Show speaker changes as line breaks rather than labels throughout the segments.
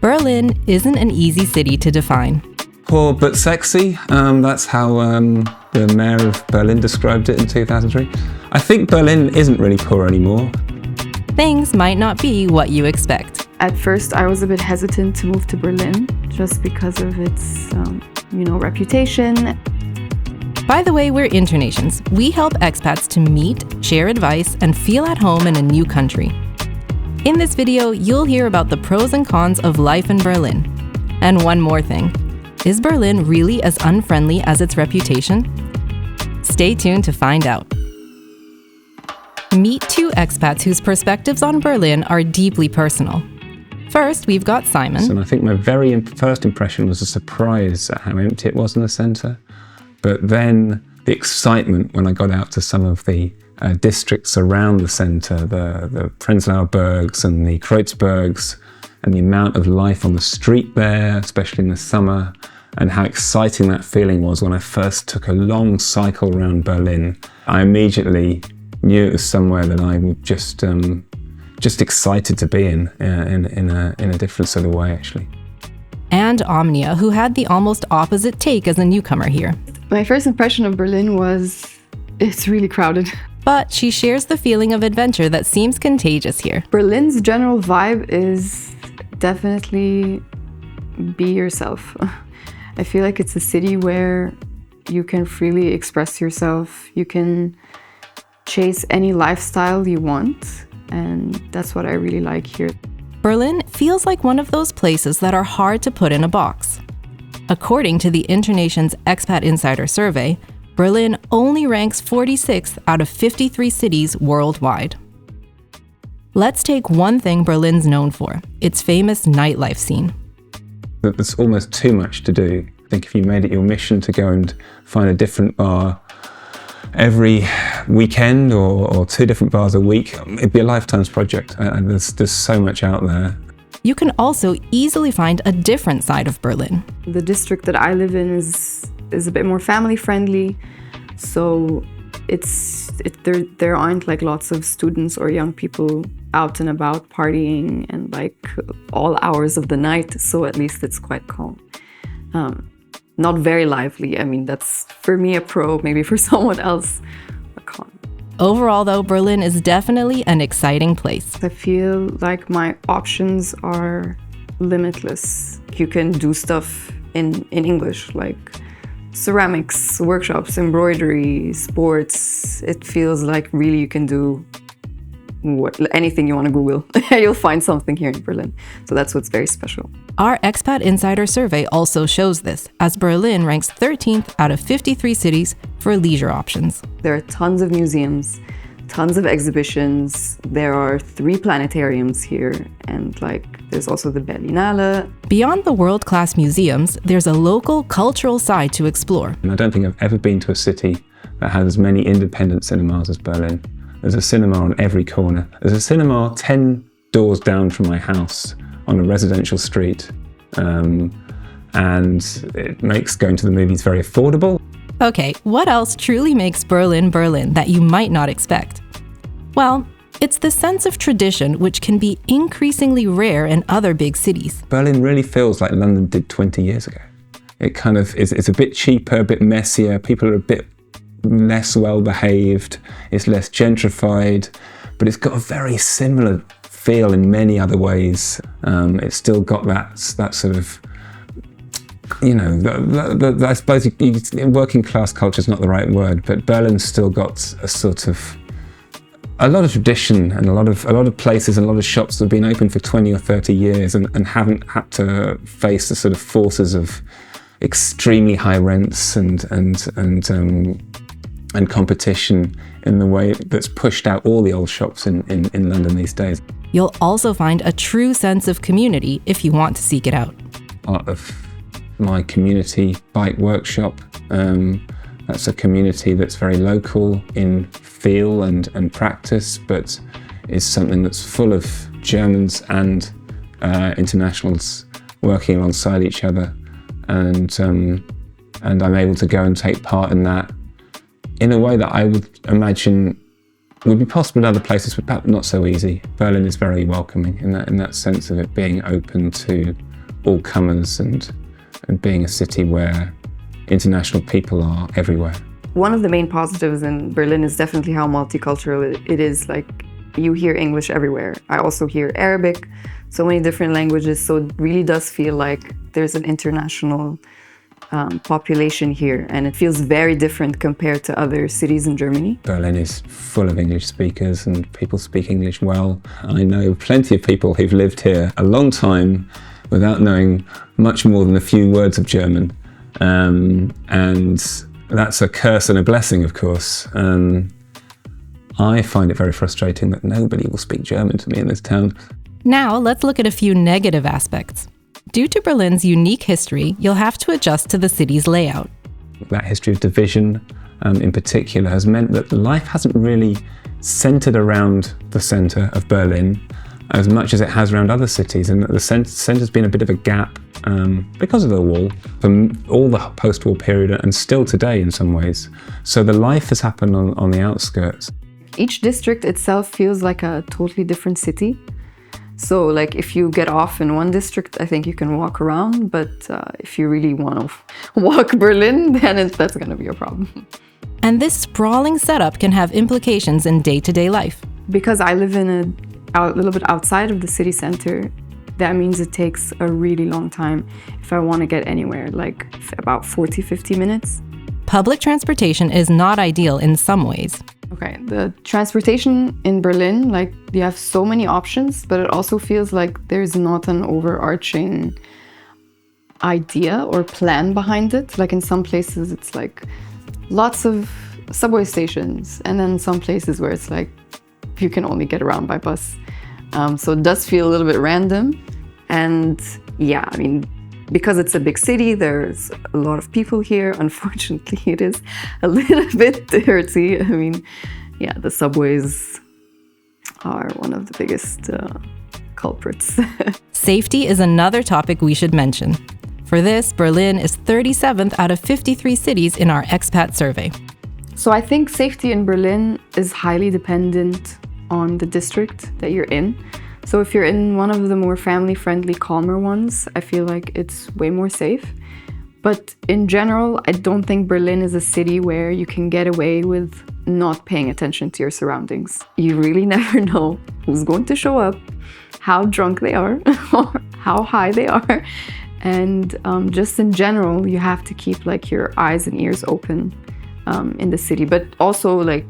Berlin isn't an easy city to define.
Poor but sexy, that's how the mayor of Berlin described it in 2003. I think Berlin isn't really poor anymore.
Things might not be what you expect.
At first, I was a bit hesitant to move to Berlin just because of its, reputation.
By the way, we're InterNations. We help expats to meet, share advice, and feel at home in a new country. In this video, you'll hear about the pros and cons of life in Berlin. And one more thing. Is Berlin really as unfriendly as its reputation? Stay tuned to find out. Meet two expats whose perspectives on Berlin are deeply personal. First, we've got Simon.
And I think my very first impression was a surprise at how empty it was in the centre. But then the excitement when I got out to some of the districts around the centre, the Prenzlauer Bergs and the Kreuzbergs, and the amount of life on the street there, especially in the summer, and how exciting that feeling was when I first took a long cycle around Berlin. I immediately knew it was somewhere that I would just excited to be in a different sort of way, actually.
And Omnia, who had the almost opposite take as a newcomer here.
My first impression of Berlin was, it's really crowded.
But she shares the feeling of adventure that seems contagious here.
Berlin's general vibe is definitely be yourself. I feel like it's a city where you can freely express yourself. You can chase any lifestyle you want, and that's what I really like here.
Berlin feels like one of those places that are hard to put in a box. According to the InterNations Expat Insider Survey, Berlin only ranks 46th out of 53 cities worldwide. Let's take one thing Berlin's known for, its famous nightlife scene.
There's almost too much to do. I think if you made it your mission to go and find a different bar every weekend or two different bars a week, it'd be a lifetime's project. There's so much out there.
You can also easily find a different side of Berlin.
The district that I live in is a bit more family friendly, so there aren't like lots of students or young people out and about partying and like all hours of the night, so at least it's quite calm. Not very lively. I mean, that's for me a pro, maybe for someone else a con.
Overall though, Berlin is definitely an exciting place.
I feel like my options are limitless. You can do stuff in English, like ceramics, workshops, embroidery, sports. It feels like really you can do anything you want to Google. You'll find something here in Berlin. So that's what's very special.
Our Expat Insider Survey also shows this, as Berlin ranks 13th out of 53 cities for leisure options.
There are tons of museums, tons of exhibitions. There are 3 planetariums here, and there's also the Berlinale.
Beyond the world-class museums, there's a local cultural side to explore.
And I don't think I've ever been to a city that has as many independent cinemas as Berlin. There's a cinema on every corner. There's a cinema 10 doors down from my house on a residential street. And it makes going to the movies very affordable.
Okay, what else truly makes Berlin Berlin that you might not expect? Well, it's the sense of tradition which can be increasingly rare in other big cities.
Berlin really feels like London did 20 years ago. It kind of is, it's a bit cheaper, a bit messier, people are a bit less well behaved, it's less gentrified, but it's got a very similar feel in many other ways. It's still got that sort of, I suppose working class culture is not the right word, but Berlin's still got a lot of tradition and a lot of places and a lot of shops that have been open for 20 or 30 years and haven't had to face the sort of forces of extremely high rents and competition in the way that's pushed out all the old shops in London these days.
You'll also find a true sense of community if you want to seek it out.
Part of my community bike workshop, that's a community that's very local in feel and practice, but is something that's full of Germans and internationals working alongside each other. And I'm able to go and take part in that in a way that I would imagine would be possible in other places, but perhaps not so easy. Berlin is very welcoming in that sense of it being open to all comers and being a city where international people are everywhere.
One of the main positives in Berlin is definitely how multicultural it is. Like, you hear English everywhere. I also hear Arabic, so many different languages. So it really does feel like there's an international population here, and it feels very different compared to other cities in Germany.
Berlin is full of English speakers and people speak English well. I know plenty of people who've lived here a long time without knowing much more than a few words of German. And that's a curse and a blessing, of course. I find it very frustrating that nobody will speak German to me in this town.
Now, let's look at a few negative aspects. Due to Berlin's unique history, you'll have to adjust to the city's layout.
That history of division, in particular, has meant that life hasn't really centered around the center of Berlin as much as it has around other cities, and that the center's been a bit of a gap because of the wall, from all the post-war period and still today in some ways. So the life has happened on the outskirts.
Each district itself feels like a totally different city. So like if you get off in one district, I think you can walk around, but if you really want to walk Berlin, then that's going to be a problem.
And this sprawling setup can have implications in day-to-day life.
Because I live in a little bit outside of the city center, that means it takes a really long time if I want to get anywhere, like about 40, 50 minutes.
Public transportation is not ideal in some ways.
Okay, the transportation in Berlin, like, you have so many options, but it also feels like there's not an overarching idea or plan behind it. Like in some places it's like lots of subway stations, and then some places where it's like you can only get around by bus. So it does feel a little bit random. And yeah, I mean, because it's a big city, there's a lot of people here. Unfortunately, it is a little bit dirty. I mean, yeah, the subways are one of the biggest culprits.
Safety is another topic we should mention. For this, Berlin is 37th out of 53 cities in our expat survey.
So I think safety in Berlin is highly dependent on the district that you're in. So if you're in one of the more family-friendly, calmer ones, I feel like it's way more safe. But in general, I don't think Berlin is a city where you can get away with not paying attention to your surroundings. You really never know who's going to show up, how drunk they are, or how high they are. And just in general, you have to keep like your eyes and ears open in the city. But also, like,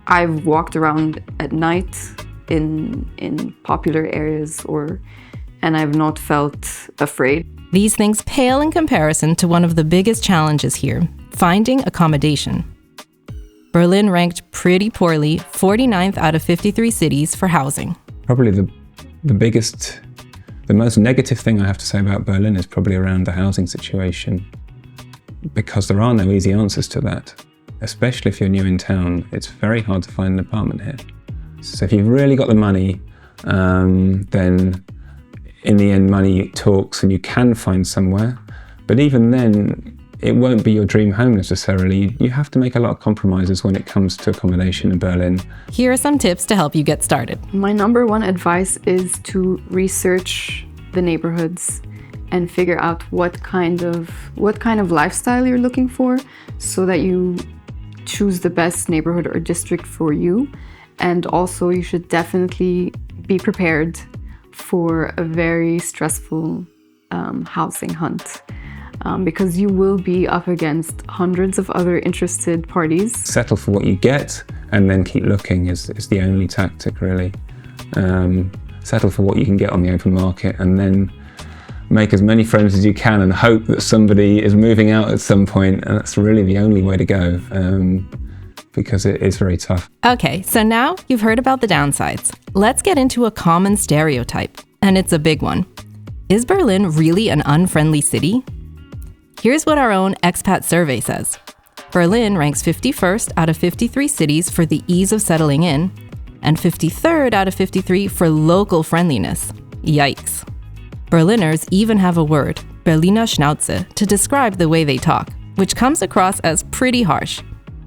I've walked around at night in popular areas, and I've not felt afraid.
These things pale in comparison to one of the biggest challenges here, finding accommodation. Berlin ranked pretty poorly, 49th out of 53 cities for housing.
Probably the most negative thing I have to say about Berlin is probably around the housing situation, because there are no easy answers to that. Especially if you're new in town, it's very hard to find an apartment here. So if you've really got the money, then in the end money talks and you can find somewhere. But even then, it won't be your dream home necessarily. You have to make a lot of compromises when it comes to accommodation in Berlin.
Here are some tips to help you get started.
My number one advice is to research the neighborhoods and figure out what kind of lifestyle you're looking for, so that you choose the best neighborhood or district for you. And also, you should definitely be prepared for a very stressful housing hunt, because you will be up against hundreds of other interested parties.
Settle for what you get and then keep looking is the only tactic, really. Settle for what you can get on the open market and then make as many friends as you can and hope that somebody is moving out at some point, and that's really the only way to go, because it is very tough.
Okay, so now you've heard about the downsides. Let's get into a common stereotype, and it's a big one. Is Berlin really an unfriendly city? Here's what our own expat survey says. Berlin ranks 51st out of 53 cities for the ease of settling in, and 53rd out of 53 for local friendliness. Yikes. Berliners even have a word, Berliner Schnauze, to describe the way they talk, which comes across as pretty harsh.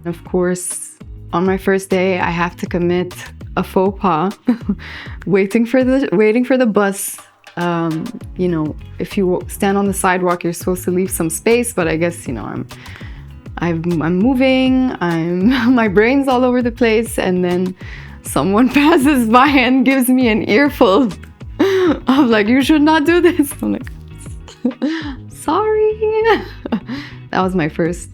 Of course, on my first day, I have to commit a faux pas, waiting for the bus You know, if you stand on the sidewalk, you're supposed to leave some space, but I guess, you know, I'm moving, my brain's all over the place, and then someone passes by and gives me an earful of like, you should not do this. I'm like, sorry. That was my first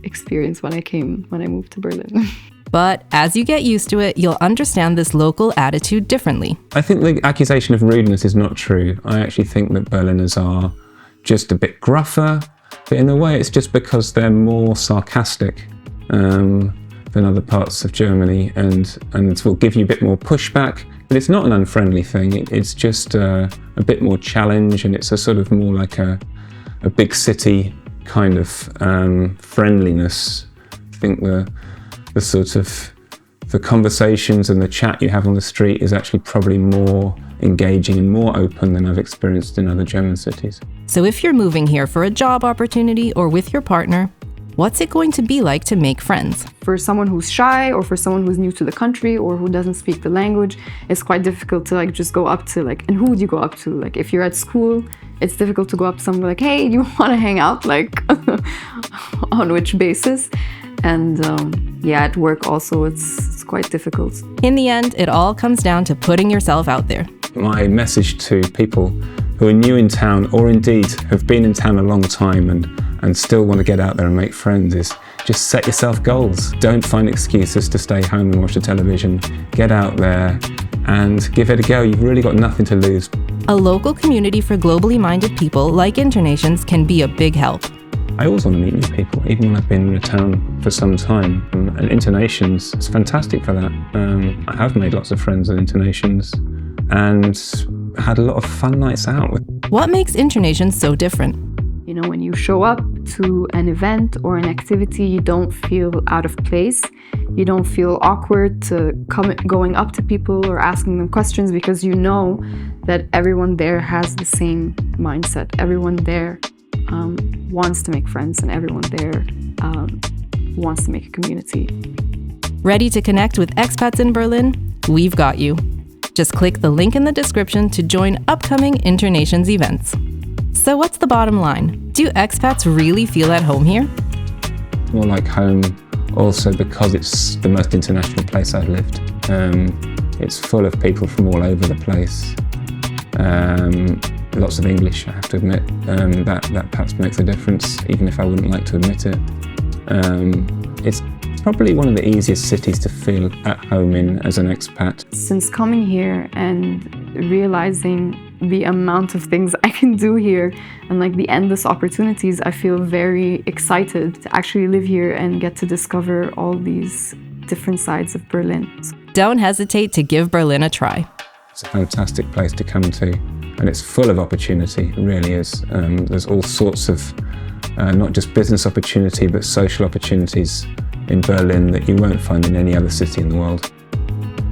experience when I moved to Berlin.
But as you get used to it, you'll understand this local attitude differently.
I think the accusation of rudeness is not true. I actually think that Berliners are just a bit gruffer, but in a way it's just because they're more sarcastic than other parts of Germany, and will give you a bit more pushback. But it's not an unfriendly thing, it's just a bit more challenge, and it's a sort of more like a big city kind of friendliness. I think the sort of the conversations and the chat you have on the street is actually probably more engaging and more open than I've experienced in other German cities.
So if you're moving here for a job opportunity or with your partner, what's it going to be like to make friends?
For someone who's shy, or for someone who's new to the country, or who doesn't speak the language, it's quite difficult to like just go up to like, and who would you go up to? Like if you're at school, it's difficult to go up to someone like, hey, you want to hang out? Like on which basis? And yeah, at work also, it's quite difficult.
In the end, it all comes down to putting yourself out there.
My message to people who are new in town, or indeed have been in town a long time and still want to get out there and make friends, is just set yourself goals. Don't find excuses to stay home and watch the television. Get out there and give it a go. You've really got nothing to lose.
A local community for globally minded people like InterNations can be a big help.
I always want to meet new people, even when I've been in a town for some time. And InterNations is fantastic for that. I have made lots of friends at InterNations and had a lot of fun nights out.
What makes InterNations so different?
You know, when you show up to an event or an activity, you don't feel out of place. You don't feel awkward going up to people or asking them questions, because you know that everyone there has the same mindset. Everyone there wants to make friends, and everyone there wants to make a community.
Ready to connect with expats in Berlin? We've got you. Just click the link in the description to join upcoming InterNations events. So what's the bottom line? Do expats really feel at home here?
More like home also because it's the most international place I've lived. It's full of people from all over the place. Lots of English, I have to admit. That perhaps makes a difference, even if I wouldn't like to admit it. It's probably one of the easiest cities to feel at home in as an expat.
Since coming here and realizing the amount of things I can do here and like the endless opportunities, I feel very excited to actually live here and get to discover all these different sides of Berlin.
Don't hesitate to give Berlin a try.
It's a fantastic place to come to, and it's full of opportunity, it really is. There's all sorts of, not just business opportunity, but social opportunities in Berlin that you won't find in any other city in the world.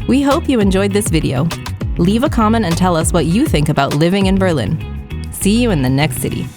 We hope you enjoyed this video. Leave a comment and tell us what you think about living in Berlin. See you in the next city.